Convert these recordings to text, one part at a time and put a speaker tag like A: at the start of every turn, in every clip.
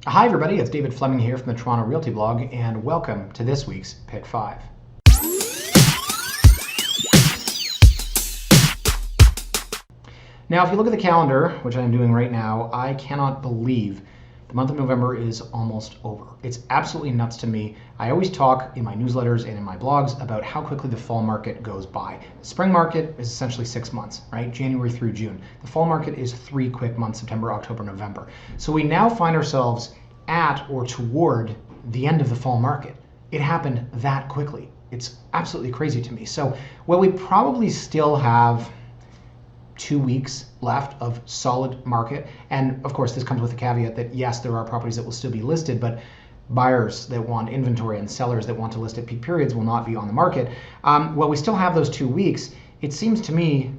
A: Hi everybody, it's David Fleming here from the Toronto Realty blog, and welcome to this week's Pick 5. Now, if you look at the calendar, which I'm doing right now, I cannot believe the month of November is almost over. It's absolutely nuts to me. I always talk in my newsletters and in my blogs about how quickly the fall market goes by. The spring market is essentially 6 months, right? January through June. The fall market is 3 quick months, September, October, November. So we now find ourselves at or toward the end of the fall market. It happened that quickly. It's absolutely crazy to me. So, well, we probably still have 2 weeks left of solid market. And of course, this comes with the caveat that yes, there are properties that will still be listed, but buyers that want inventory and sellers that want to list at peak periods will not be on the market. Well, we still have those 2 weeks. It seems to me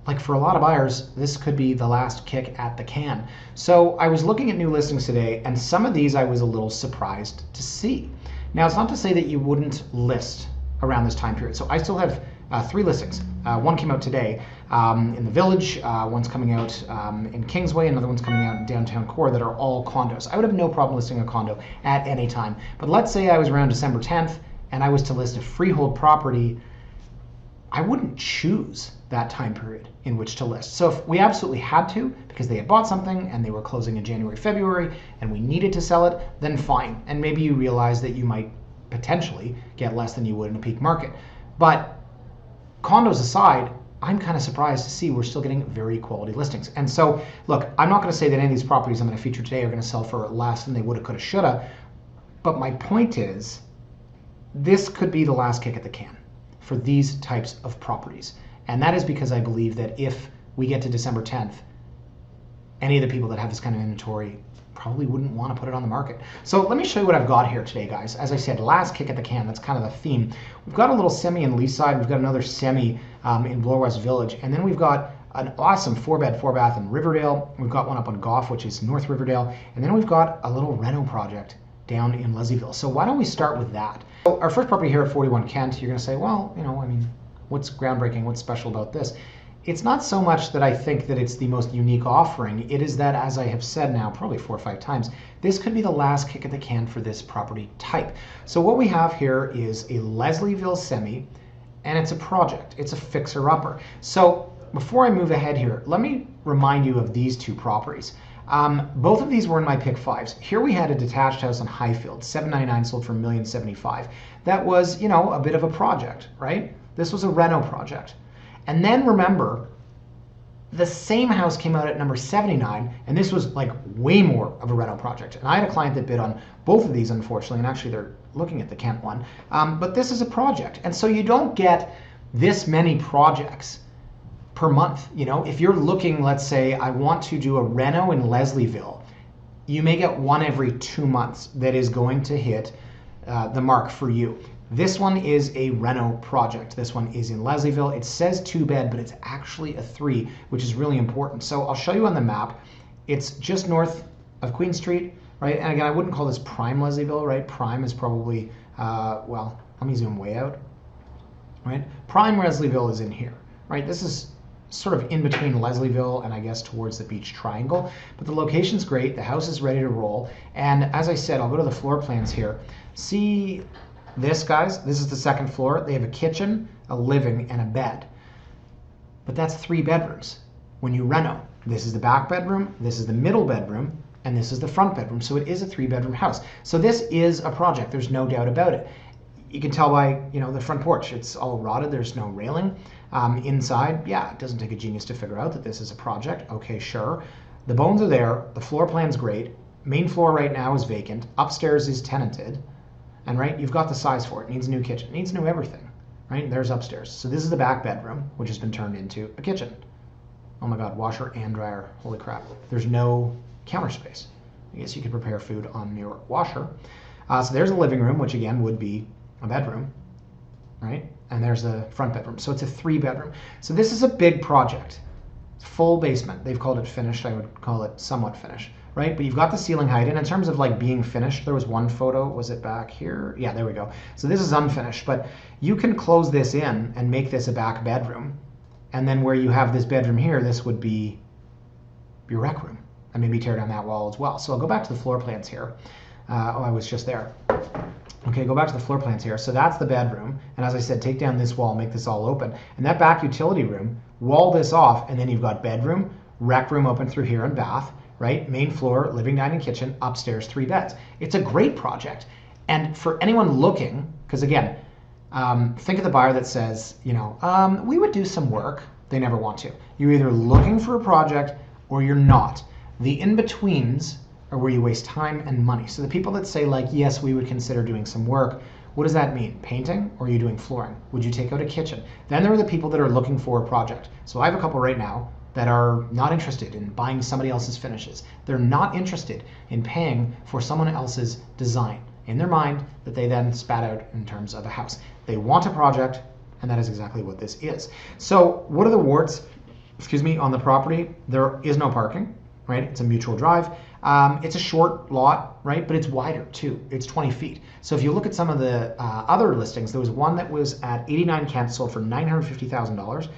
A: like for a lot of buyers, this could be the last kick at the can. So I was looking at new listings today, and some of these I was a little surprised to see. Now, it's not to say that you wouldn't list around this time period. So I still have 3 listings. One came out today in the Village, one's coming out in Kingsway, another one's coming out in downtown core that are all condos. I would have no problem listing a condo at any time. But let's say I was around December 10th and I was to list a freehold property, I wouldn't choose that time period in which to list. So if we absolutely had to, because they had bought something and they were closing in January, February, and we needed to sell it, then fine. And maybe you realize that you might potentially get less than you would in a peak market. But condos aside, I'm kind of surprised to see we're still getting very quality listings. And so, look, I'm not going to say that any of these properties I'm going to feature today are going to sell for less than they woulda, coulda, shoulda. But my point is, this could be the last kick at the can for these types of properties. And that is because I believe that if we get to December 10th, any of the people that have this kind of inventory probably wouldn't want to put it on the market. So let me show you what I've got here today, guys. As I said, last kick at the can, that's kind of the theme. We've got a little semi in Leaside, we've got another semi in Bloor West Village, and then we've got an awesome 4-bed, 4-bath in Riverdale. We've got one up on Gough, which is North Riverdale, and then we've got a little reno project down in Leslieville. So why don't we start with that? So our first property here at 41 Kent, you're going to say, well, what's groundbreaking, what's special about this? It's not so much that I think that it's the most unique offering. It is that, as I have said now probably 4 or 5 times, this could be the last kick at the can for this property type. So what we have here is a Leslieville semi, and it's a project. It's a fixer-upper. So before I move ahead here, let me remind you of these 2 properties. Both of these were in my pick 5s. Here we had a detached house on Highfield, $799, sold for $1,075,000. That was, a bit of a project, right? This was a reno project. And then remember, the same house came out at number 79, and this was like way more of a reno project. And I had a client that bid on both of these, unfortunately, and actually they're looking at the Kent one. But this is a project. And so you don't get this many projects per month. If you're looking, let's say, I want to do a reno in Leslieville, you may get one every 2 months that is going to hit the mark for you. This one is a reno project. This one is in Leslieville. It says 2-bed, but it's actually a 3, which is really important. So I'll show you on the map. It's just north of Queen Street, right? And again, I wouldn't call this prime Leslieville, right? Prime is probably, well, let me zoom way out, right? Prime Leslieville is in here, right? This is sort of in between Leslieville and I guess towards the Beach Triangle. But the location's great. The house is ready to roll. And as I said, I'll go to the floor plans here. See this, guys? This is the 2nd floor. They have a kitchen, a living, and a bed. But that's 3 bedrooms. When you reno, this is the back bedroom, this is the middle bedroom, and this is the front bedroom. So it is a 3-bedroom house. So this is a project. There's no doubt about it. You can tell by, the front porch. It's all rotted. There's no railing. Inside, yeah, it doesn't take a genius to figure out that this is a project. Okay, sure. The bones are there. The floor plan's great. Main floor right now is vacant. Upstairs is tenanted. And right, you've got the size for it. It needs a new kitchen. It needs new everything. Right? There's upstairs. So this is the back bedroom, which has been turned into a kitchen. Oh my God, washer and dryer. Holy crap. There's no counter space. I guess you could prepare food on your washer. So there's a living room, which again would be a bedroom, right? And there's the front bedroom. So it's a 3-bedroom. So this is a big project. It's full basement. They've called it finished. I would call it somewhat finished, right? But you've got the ceiling height. And in terms of like being finished, there was one photo. Was it back here? Yeah, there we go. So this is unfinished, but you can close this in and make this a back bedroom. And then where you have this bedroom here, this would be your rec room. and maybe tear down that wall as well. So I'll go back to the floor plans here. I was just there. Okay, go back to the floor plans here. So that's the bedroom. And as I said, take down this wall, make this all open. And that back utility room, wall this off, and then you've got bedroom, rec room open through here, and bath, right? Main floor, living, dining, kitchen, upstairs, 3 beds. It's a great project. And for anyone looking, because again, think of the buyer that says, we would do some work. They never want to. You're either looking for a project or you're not. The in-betweens are where you waste time and money. So the people that say like, yes, we would consider doing some work, what does that mean? Painting, or are you doing flooring? Would you take out a kitchen? Then there are the people that are looking for a project. So I have a couple right now that are not interested in buying somebody else's finishes. They're not interested in paying for someone else's design in their mind that they then spat out in terms of a house. They want a project, and that is exactly what this is. So what are the warts, on the property? There is no parking, right? It's a mutual drive. It's a short lot, right? But it's wider too. It's 20 feet. So if you look at some of the other listings, there was one that was at 89 Kent, sold for $950,000.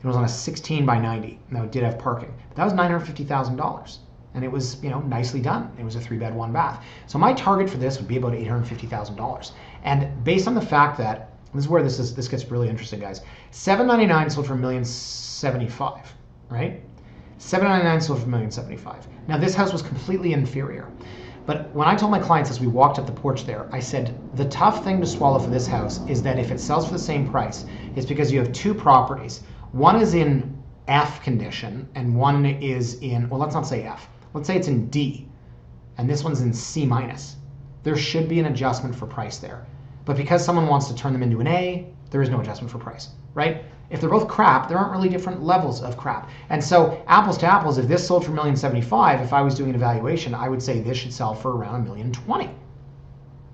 A: It was on a 16 by 90. Now it did have parking, but that was $950,000. And it was, nicely done. It was a 3-bed, 1 bath. So my target for this would be about $850,000. And based on the fact that, this is where this gets really interesting, guys. $799 sold for $1,075,000, right? $799 sold for $1,075,000. Now this house was completely inferior. But when I told my clients as we walked up the porch there, I said, the tough thing to swallow for this house is that if it sells for the same price, it's because you have 2 properties. One is in F condition and one is in, well, let's not say F. Let's say it's in D and this one's in C minus. There should be an adjustment for price there. But because someone wants to turn them into an A, there is no adjustment for price, right? If they're both crap, there aren't really different levels of crap. And so apples to apples, if this sold for $1,075,000, if I was doing an evaluation, I would say this should sell for around $1,020,000.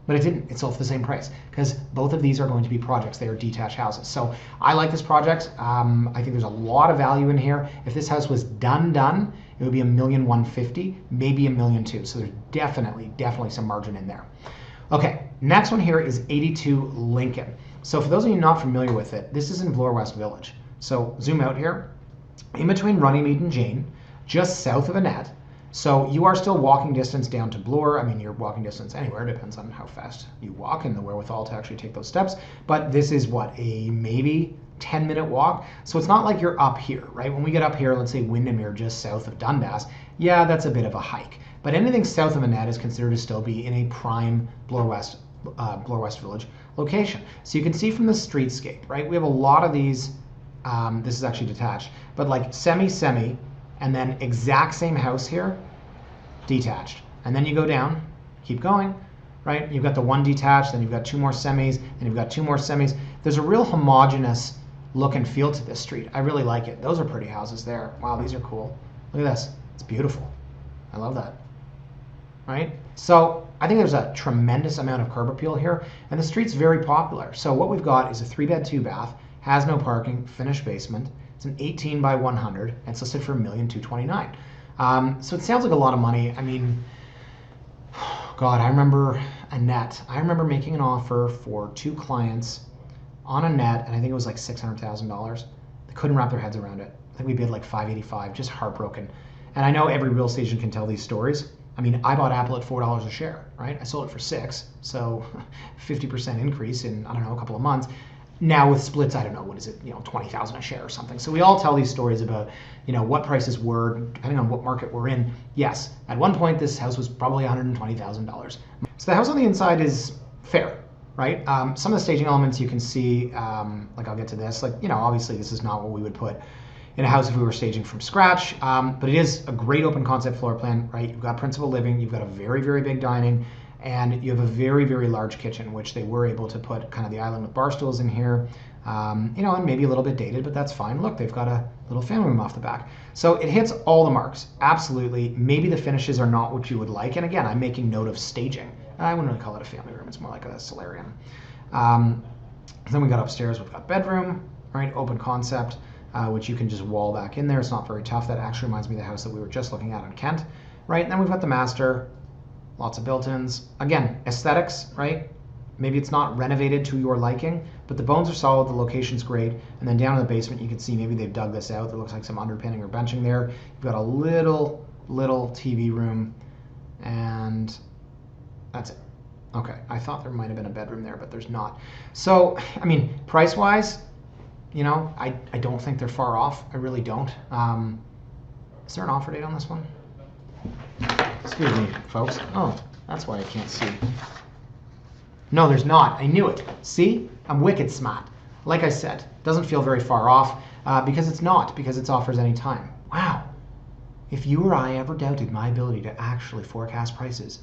A: But it didn't. It sold for the same price because both of these are going to be projects. They are detached houses. So I like this project. I think there's a lot of value in here. If this house was done, it would be $1,150,000, maybe $1,200,000. So there's definitely some margin in there. Okay, next one here is 82 Lincoln. So for those of you not familiar with it, this is in Bloor West Village. So zoom out here, in between Runnymede and Jane, just south of Annette. So you are still walking distance down to Bloor. I mean, you're walking distance anywhere, depends on how fast you walk and the wherewithal to actually take those steps. But this is what, a maybe 10-minute walk? So it's not like you're up here, right? When we get up here, let's say Windermere, just south of Dundas, yeah, that's a bit of a hike. But anything south of Annette is considered to still be in a prime Bloor West Village location. So you can see from the streetscape, right? We have a lot of these, this is actually detached, but like semi, and then exact same house here, detached. And then you go down, keep going, right? You've got the one detached, then you've got 2 more semis, and you've got 2 more semis. There's a real homogeneous look and feel to this street. I really like it. Those are pretty houses there. Wow, these are cool. Look at this. It's beautiful. I love that. Right? So I think there's a tremendous amount of curb appeal here, and the street's very popular. So what we've got is a 3-bed, 2-bath, has no parking, finished basement. It's an 18 by 100, and it's listed for $1,229,000. So it sounds like a lot of money. I mean, God, I remember Annette. I remember making an offer for 2 clients on Annette, and I think it was like $600,000. They couldn't wrap their heads around it. I think we bid like $585, just heartbroken. And I know every real estate agent can tell these stories. I mean, I bought Apple at $4 a share, right? I sold it for $6, so 50% increase in, I don't know, a couple of months. Now with splits, I don't know, what is it, $20,000 a share or something. So we all tell these stories about, what prices were, depending on what market we're in. Yes, at one point, this house was probably $120,000. So the house on the inside is fair, right? Some of the staging elements you can see, like I'll get to this, like, obviously this is not what we would put in a house if we were staging from scratch, but it is a great open concept floor plan, right? You've got principal living, you've got a very, very big dining, and you have a very, very large kitchen, which they were able to put kind of the island with bar stools in here, and maybe a little bit dated, but that's fine. Look, they've got a little family room off the back. So it hits all the marks, absolutely. Maybe the finishes are not what you would like, and again, I'm making note of staging. I wouldn't really call it a family room, it's more like a solarium. Then we got upstairs, we've got bedroom, right, open concept, which you can just wall back in there. It's not very tough. That actually reminds me of the house that we were just looking at in Kent, right? And then we've got the master, lots of built-ins. Again, aesthetics, right? Maybe it's not renovated to your liking, but the bones are solid, the location's great. And then down in the basement, you can see maybe they've dug this out. There looks like some underpinning or benching there. You've got a little little TV room, and that's it. Okay, I thought there might have been a bedroom there, but there's not. So, I mean, price-wise, you know, I don't think they're far off. I really don't. Is there an offer date on this one? Excuse me, folks. Oh, that's why I can't see. No, there's not. I knew it. See? I'm wicked smart. Like I said, doesn't feel very far off because it's not, because it's offers any time. Wow. If you or I ever doubted my ability to actually forecast prices,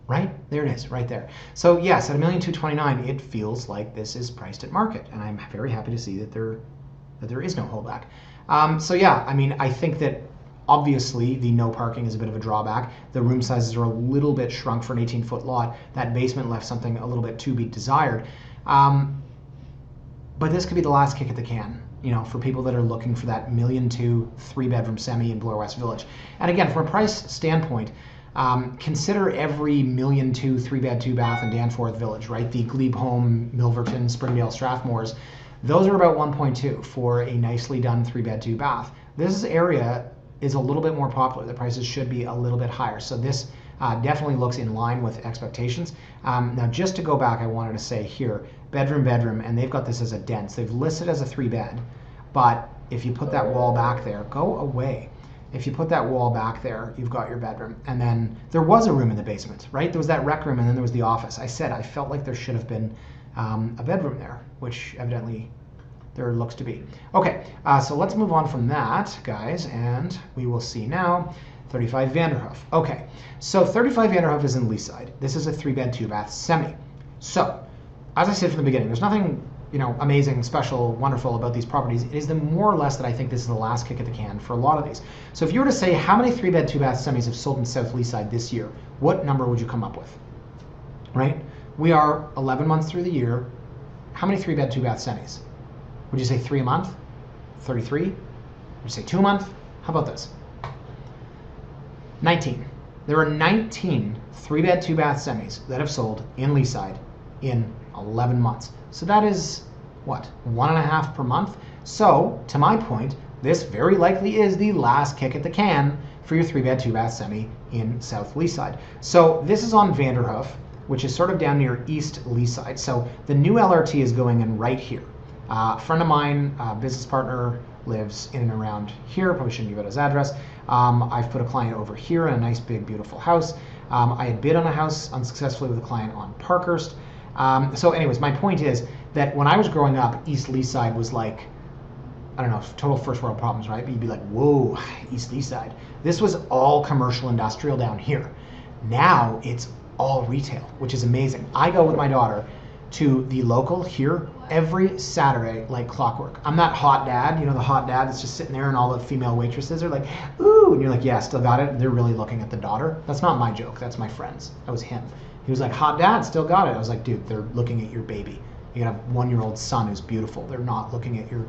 A: right? There it is, right there. So yes, at $1,229,000, it feels like this is priced at market, and I'm very happy to see that there is no holdback. So yeah, I mean, I think that obviously the no parking is a bit of a drawback. The room sizes are a little bit shrunk for an 18-foot lot. That basement left something a little bit to be desired. But this could be the last kick at the can, you know, for people that are looking for that $1.2 million 3-bedroom semi in Bloor West Village. And again, from a price standpoint, consider every $1.2 million 3-bed 2-bath in Danforth Village, right? The Glebe Home, Milverton, Springdale, Strathmores. Those are about 1.2 for a nicely done 3-bed 2-bath. This area is a little bit more popular. The prices should be a little bit higher. So this definitely looks in line with expectations. Now, just to go back, I wanted to say here, bedroom, and they've got this as a dense. They've listed as a 3-bed, but if you put that wall back there, go away. If you put that wall back there, you've got your bedroom. And then there was a room in the basement, right? There was that rec room, and then there was the office. I said I felt like there should have been a bedroom there, which evidently there looks to be. Okay, so let's move on from that, guys, and we will see now 35 Vanderhoof. Okay, so 35 Vanderhoof is in Leaside. This is a 3-bed 2-bath semi. So, as I said from the beginning, there's nothing, you know, amazing, special, wonderful about these properties. It is the more or less that I think this is the last kick at the can for a lot of these. So if you were to say how many 3-bed 2-bath semis have sold in South Leaside this year, what number would you come up with? Right? We are 11 months through the year. How many 3-bed 2-bath semis? Would you say 3 a month? 33? Would you say 2 a month? How about this? 19. There are 19 3-bed 2-bath semis that have sold in Leaside in 11 months. So that is, what, 1.5 per month? So, to my point, this very likely is the last kick at the can for your 3-bed 2-bath semi in South Leaside. So this is on Vanderhoof, which is sort of down near East Leaside. So the new LRT is going in right here. A friend of mine, business partner, lives in and around here. Probably shouldn't give out his address. I've put a client over here in a nice, big, beautiful house. I had bid on a house unsuccessfully with a client on Parkhurst. So anyways, my point is that when I was growing up, East Leaside was like, I don't know, total first world problems, right? But you'd be like, whoa, East Leaside. This was all commercial industrial down here. Now it's all retail, which is amazing. I go with my daughter to the local here every Saturday like clockwork. I'm that hot dad, you know, the hot dad that's just sitting there and all the female waitresses are like, ooh, and you're like, yeah, still got it. They're really looking at the daughter. That's not my joke. That's my friend's. That was him. He was like, hot dad, still got it. I was like, dude, they're looking at your baby. You got a 1-year-old son who's beautiful. They're not looking at your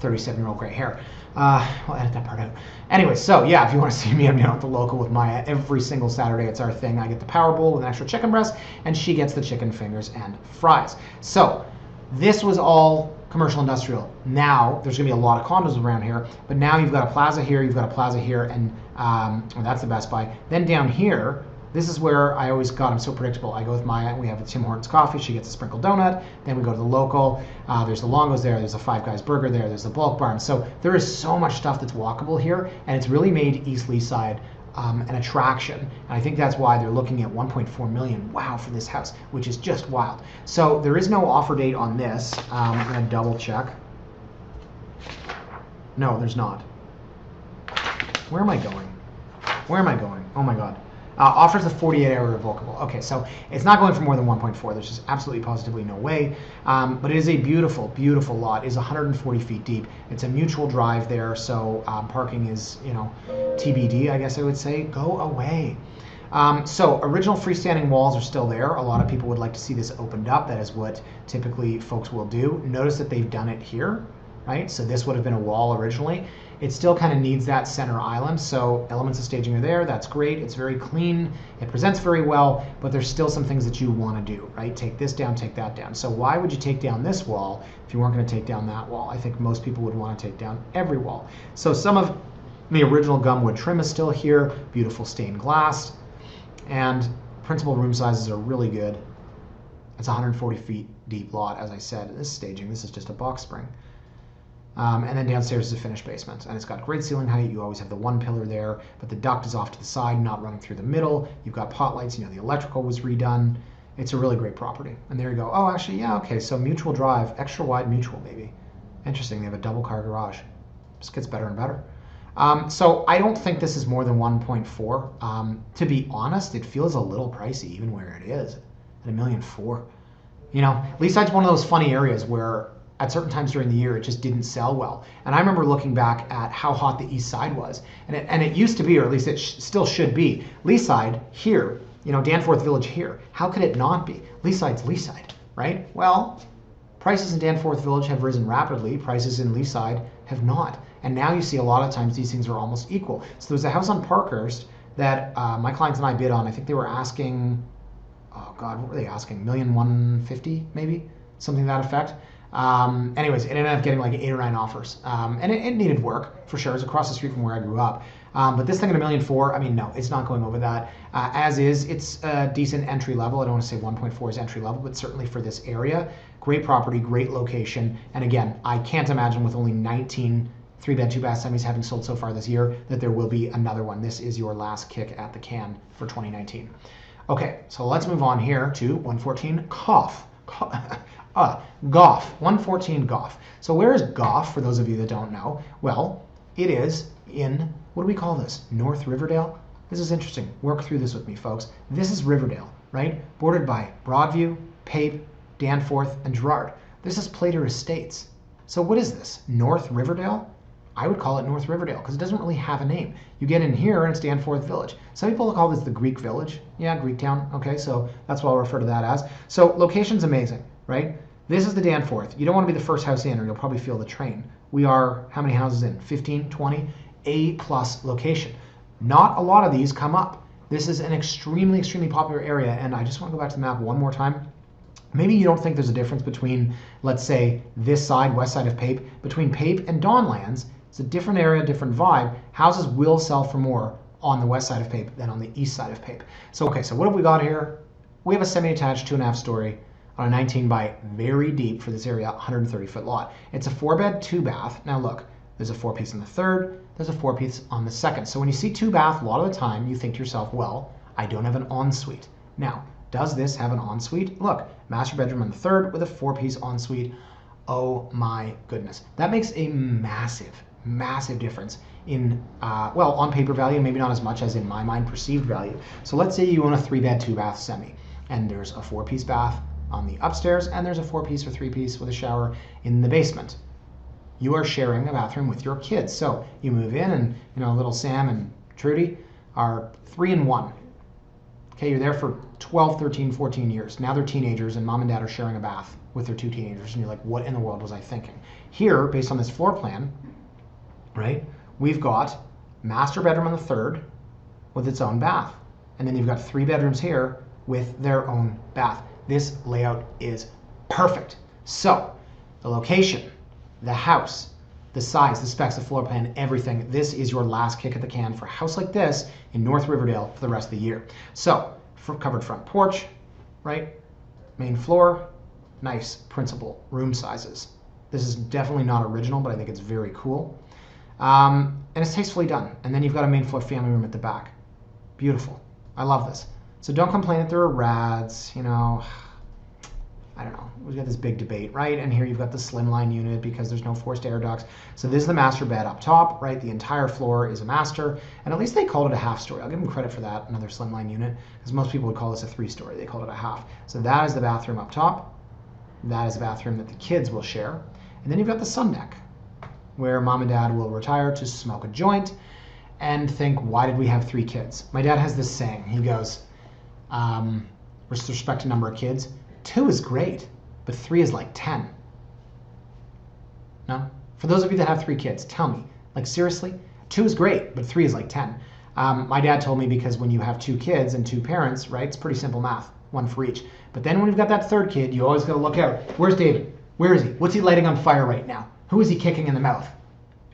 A: 37-year-old gray hair. We'll edit that part out. Anyway, so yeah, if you want to see me, I'm down at the local with Maya every single Saturday. It's our thing. I get the power bowl with an extra chicken breast, and she gets the chicken fingers and fries. So this was all commercial industrial. Now there's going to be a lot of condos around here, but now you've got a plaza here, you've got a plaza here, and well, that's the Best Buy. Then down here, this is where I always got, I'm so predictable. I go with Maya, we have a Tim Hortons coffee, she gets a sprinkled donut, then we go to the local, there's the Longos there, there's a Five Guys burger there, there's the Bulk Barn. So there is so much stuff that's walkable here, and it's really made East Leaside an attraction. And I think that's why they're looking at 1.4 million, wow, for this house, which is just wild. So there is no offer date on this. I'm gonna double check. No, there's not. Where am I going? Where am I going? Oh my God. Offers a 48-hour revocable. Okay, so it's not going for more than 1.4. There's just absolutely positively no way. But it is a beautiful, beautiful lot. It is 140 feet deep. It's a mutual drive there, so parking is, you know, TBD, I guess I would say. Go away. So original freestanding walls are still there. A lot of people would like to see this opened up. That is what typically folks will do. Notice that they've done it here, right? So this would have been a wall originally. It still kind of needs that center island, so elements of staging are there. That's great. It's very clean. It presents very well, but there's still some things that you want to do, right? Take this down, take that down. So why would you take down this wall if you weren't going to take down that wall? I think most people would want to take down every wall. So some of The original gumwood trim is still here, beautiful stained glass, and principal room sizes are really good. It's a 140 feet deep lot, as I said. This staging, this is just a box spring. And then downstairs is a finished basement, and it's got great ceiling height. You always have the one pillar there, but the duct is off to the side, not running through the middle. You've got pot lights, the electrical was redone. It's a really great property. And there you go. Oh, actually, yeah, okay, so mutual drive, extra wide mutual maybe. Interesting, they have a double car garage. Just gets better and better. So I don't think this is more than 1.4. To be honest, it feels a little pricey even where it is at $1.4 million. Leaside's one of those funny areas where at certain times during the year it just didn't sell well. And I remember looking back at how hot the east side was. And it used to be, or at least it still should be, Leaside here, Danforth Village here. How could it not be? Leaside's Leaside, right? Well, prices in Danforth Village have risen rapidly. Prices in Leaside have not. And now you see a lot of times these things are almost equal. So there's a house on Parkhurst that my clients and I bid on. I think they were asking, oh God, what were they asking? $1,150,000 maybe? Something to that effect. Anyways, it ended up getting like 8 or 9 offers. And it needed work for sure. It's across the street from where I grew up. But this thing at $1.4 million, I mean, no, it's not going over that. As is, it's a decent entry level. I don't want to say 1.4 is entry level, but certainly for this area, great property, great location. And again, I can't imagine with only 19 3-bed, 2-bath semis having sold so far this year that there will be another one. This is your last kick at the can for 2019. Okay, so let's move on here to 114 Gough. Gough, 114 Gough. So where is Gough, for those of you that don't know? Well, it is in, what do we call this? North Riverdale? This is interesting. Work through this with me, folks. This is Riverdale, right? Bordered by Broadview, Pape, Danforth, and Gerrard. This is Plater Estates. So what is this? North Riverdale? I would call it North Riverdale because it doesn't really have a name. You get in here and it's Danforth Village. Some people call this the Greek Village. Yeah, Greek Town. Okay, so that's what I'll refer to that as. So location's amazing, right? This is the Danforth. You don't want to be the first house in or you'll probably feel the train. We are, how many houses in? 15, 20? A-plus location. Not a lot of these come up. This is an extremely, extremely popular area, and I just want to go back to the map one more time. Maybe you don't think there's a difference between, let's say, this side, west side of Pape, between Pape and Dawnlands. It's a different area, different vibe. Houses will sell for more on the west side of Pape than on the east side of Pape. So, okay, so what have we got here? We have a semi-attached 2.5 story on a 19 by very deep for this area, 130-foot lot. It's a 4-bed, 2-bath. Now look, there's a 4-piece on the third, there's a 4-piece on the second. So when you see 2-bath, a lot of the time you think to yourself, well, I don't have an ensuite. Now, does this have an ensuite? Look, master bedroom on the third with a 4-piece ensuite. Oh my goodness. That makes a massive, massive difference in, well, on paper value, maybe not as much as in my mind, perceived value. So let's say you own a 3-bed, 2-bath semi, and there's a 4-piece bath on the upstairs, and there's a 4-piece or 3-piece with a shower in the basement. You are sharing a bathroom with your kids. So you move in and, little Sam and Trudy are 3 and 1. Okay, you're there for 12, 13, 14 years. Now they're teenagers and mom and dad are sharing a bath with their 2 teenagers. And you're like, what in the world was I thinking? Here, based on this floor plan, right, we've got master bedroom on the third with its own bath. And then you've got 3 bedrooms here with their own bath. This layout is perfect. So the location, the house, the size, the specs, the floor plan, everything. This is your last kick at the can for a house like this in North Riverdale for the rest of the year. So, for covered front porch, right? Main floor, nice principal room sizes. This is definitely not original, but I think it's very cool. And it's tastefully done. And then you've got a main floor family room at the back. Beautiful. I love this. So don't complain that there are rads, I don't know, we've got this big debate, right? And here you've got the slimline unit because there's no forced air ducts. So this is the master bed up top, right? The entire floor is a master, and at least they called it a half story. I'll give them credit for that, another slimline unit, because most people would call this a 3-story. They called it a half. So that is the bathroom up top. That is the bathroom that the kids will share. And then you've got the sun deck, where mom and dad will retire to smoke a joint and think, why did we have 3 kids? My dad has this saying. He goes, with respect to number of kids, 2 is great, but 3 is like 10. No? For those of you that have 3 kids, tell me, like seriously, 2 is great, but 3 is like 10. My dad told me because when you have 2 kids and 2 parents, right, it's pretty simple math, 1 for each. But then when you've got that 3rd kid, you always got to look out. Where's David? Where is he? What's he lighting on fire right now? Who is he kicking in the mouth?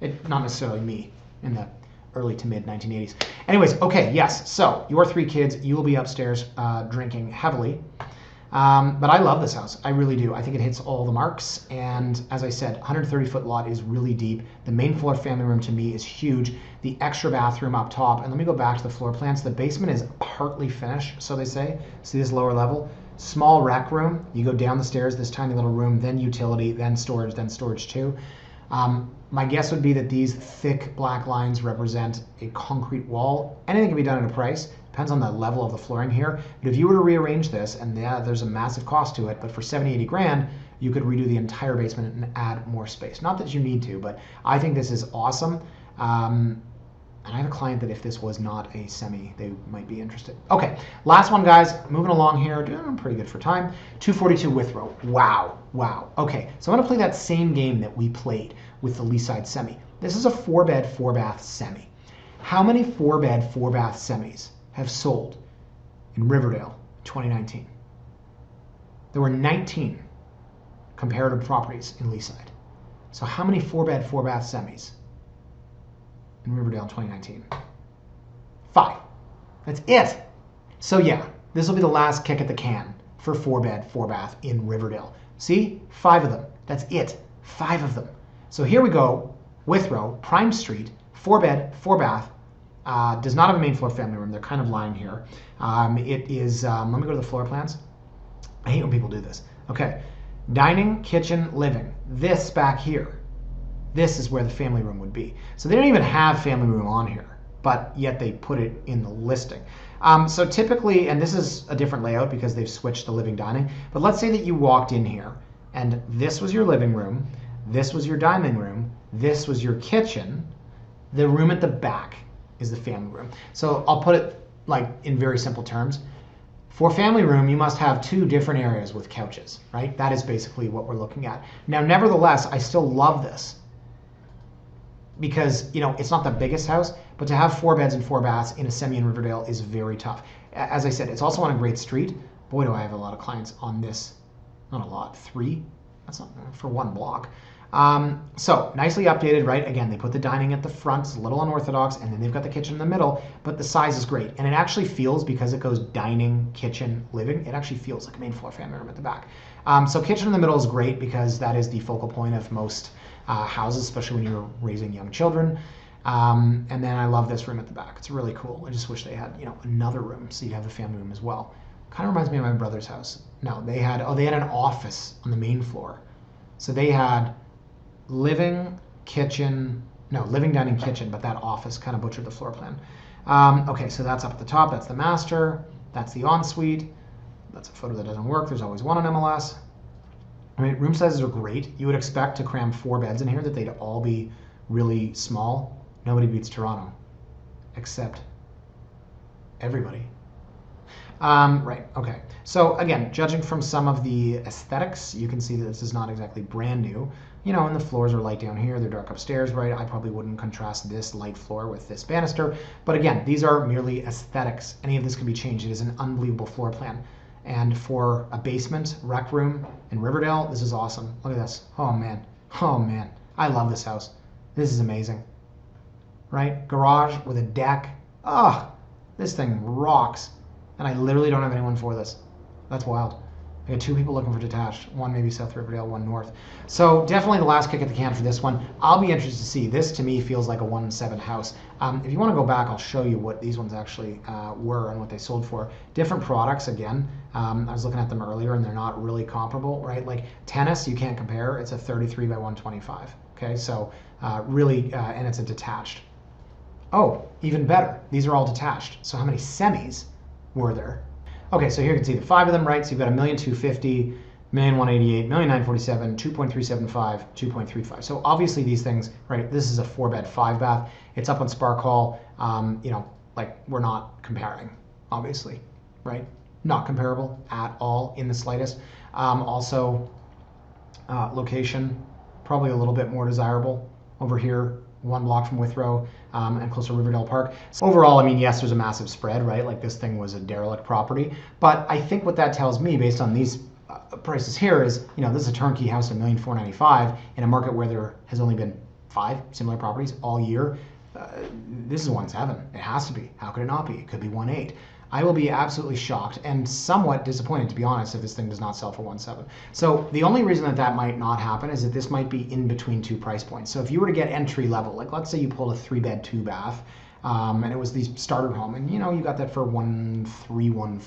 A: Not necessarily me in the early to mid 1980s. Anyways, okay, yes. So your 3 kids, you will be upstairs drinking heavily. But I love this house. I really do. I think it hits all the marks. And as I said, 130-foot lot is really deep. The main floor family room to me is huge. The extra bathroom up top. And let me go back to the floor plans. The basement is partly finished, so they say. See this lower level? Small rec room. You go down the stairs, this tiny little room, then utility, then storage too. My guess would be that these thick black lines represent a concrete wall. Anything can be done at a price. Depends on the level of the flooring here. But if you were to rearrange this, and yeah, there's a massive cost to it, but for 70, 80 grand, you could redo the entire basement and add more space. Not that you need to, but I think this is awesome. And I have a client that if this was not a semi, they might be interested. Okay, last one, guys. Moving along here, doing pretty good for time. 242 Withrow. Wow. Okay, so I'm gonna play that same game that we played with the Leaside semi. This is a 4-bed, 4-bath semi. How many 4-bed, 4-bath semis have sold in Riverdale 2019? There were 19 comparative properties in Leaside. So how many 4-bed, 4-bath semis in Riverdale in 2019? 5. That's it. So yeah, this will be the last kick at the can for 4-bed, 4-bath in Riverdale. See? 5 of them. That's it. 5 of them. So here we go. Withrow, Prime Street, 4-bed, 4-bath. Does not have a main floor family room. They're kind of lying here. It is, let me go to the floor plans. I hate when people do this. Okay. Dining, kitchen, living. This back here. This is where the family room would be. So they don't even have family room on here, but yet they put it in the listing. So typically, and this is a different layout because they've switched the living dining, but let's say that you walked in here and this was your living room, this was your dining room, this was your kitchen, the room at the back is the family room. So I'll put it like in very simple terms. For family room, you must have 2 different areas with couches, right? That is basically what we're looking at. Now, nevertheless, I still love this because, you know, it's not the biggest house, but to have 4 beds and 4 baths in a semi in Riverdale is very tough. As I said, it's also on a great street. Boy, do I have a lot of clients on this. Not a lot, 3. That's not for 1 block. So nicely updated, right? Again, they put the dining at the front, it's a little unorthodox, and then they've got the kitchen in the middle, but the size is great. And it actually feels, because it goes dining, kitchen, living, it actually feels like a main floor family room at the back. So kitchen in the middle is great because that is the focal point of most houses, especially when you're raising young children. And then I love this room at the back. It's really cool. I just wish they had, you know, another room so you'd have the family room as well. Kind of reminds me of my brother's house. No, they had an office on the main floor. So they had living, kitchen, no, living, dining, kitchen, but that office kind of butchered the floor plan. Okay, so that's up at the top. That's the master. That's the ensuite. That's a photo that doesn't work. There's always one on MLS. I mean, room sizes are great. You would expect to cram 4 beds in here, that they'd all be really small. Nobody beats Toronto, except everybody. Right, okay. So again, judging from some of the aesthetics, you can see that this is not exactly brand new. You know, and the floors are light down here, they're dark upstairs, right? I probably wouldn't contrast this light floor with this banister. But again, these are merely aesthetics. Any of this can be changed. It is an unbelievable floor plan. And for a basement rec room in Riverdale, this is awesome. Look at this. Oh man. I love this house. This is amazing. Right? Garage with a deck. Oh, this thing rocks. And I literally don't have anyone for this. That's wild. I got 2 people looking for detached. One maybe South Riverdale, one North. So definitely the last kick at the can for this one. I'll be interested to see. This to me feels like a 1-7 house. If you want to go back, I'll show you what these ones actually were and what they sold for. Different products, again. I was looking at them earlier and they're not really comparable, right? Like tennis, you can't compare. It's a 33 by 125. Okay, so really, and it's a detached. Oh, even better. These are all detached. So how many semis were there? Okay, so here you can see the 5 of them, right? So you've got $1,250,000, $1,188,000, $1,947,000, 2.375, 2.35. So obviously these things, right? This is a 4-bed, 5-bath. It's up on Spark Hall. You know, like we're not comparing, obviously, right? Not comparable at all in the slightest. Also, location probably a little bit more desirable over here. 1 block from Withrow and close to Riverdale Park. So overall, I mean, yes, there's a massive spread, right? Like this thing was a derelict property. But I think what that tells me based on these prices here is, you know, this is a turnkey house at $1,495,000 in a market where there has only been 5 similar properties all year. this is 1.7. It has to be. How could it not be? It could be 1.8. I will be absolutely shocked and somewhat disappointed, to be honest, if this thing does not sell for 1.7. So the only reason that that might not happen is that this might be in between two price points. So if you were to get entry level, like let's say you pulled a 3-bed, 2-bath, and it was the starter home, and you got that for 1.3, 1.4,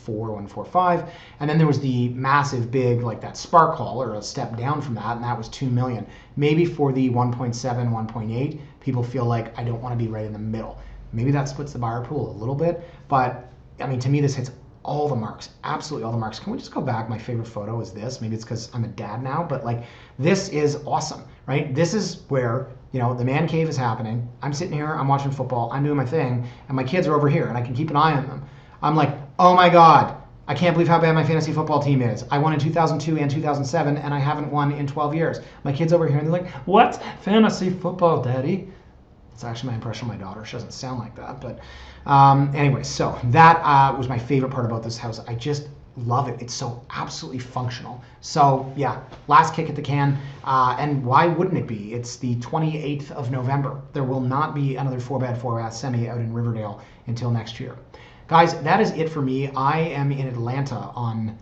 A: 1.45, and then there was the massive big, like that Spark Hall, or a step down from that, and that was $2 million. Maybe for the 1.7, 1.8, people feel like I don't want to be right in the middle. Maybe that splits the buyer pool a little bit, but I mean, to me, this hits all the marks, absolutely all the marks. Can we just go back? My favorite photo is this. Maybe it's because I'm a dad now, but like, this is awesome, right? This is where, the man cave is happening. I'm sitting here, I'm watching football, I'm doing my thing, and my kids are over here, and I can keep an eye on them. I'm like, oh my God, I can't believe how bad my fantasy football team is. I won in 2002 and 2007, and I haven't won in 12 years. My kids over here, and they're like, what's fantasy football, Daddy? It's actually my impression of my daughter. She doesn't sound like that. But anyway, so that was my favorite part about this house. I just love it. It's so absolutely functional. So yeah, last kick at the can. And why wouldn't it be? It's the 28th of November. There will not be another 4-bed, 4-bath semi out in Riverdale until next year. Guys, that is it for me. I am in Atlanta on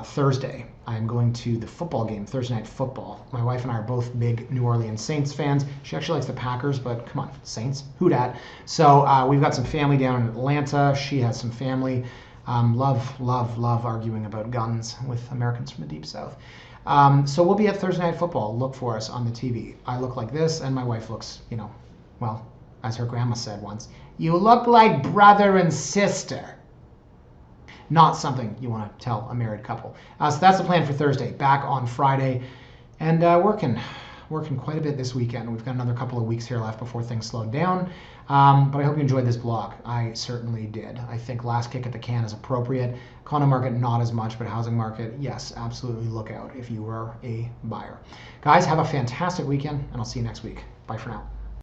A: Thursday. I'm going to the football game, Thursday Night Football. My wife and I are both big New Orleans Saints fans. She actually likes the Packers, but come on, Saints, who dat? So we've got some family down in Atlanta. She has some family. Love arguing about guns with Americans from the Deep South. So we'll be at Thursday Night Football. Look for us on the TV. I look like this, and my wife looks, well, as her grandma said once, you look like brother and sister. Not something you want to tell a married couple. So that's the plan for Thursday. Back on Friday, and working quite a bit this weekend. We've got another couple of weeks here left before things slow down. But I hope you enjoyed this vlog. I certainly did. I think last kick at the can is appropriate. Condo market, not as much, but housing market, yes, absolutely look out if you were a buyer. Guys, have a fantastic weekend, and I'll see you next week. Bye for now.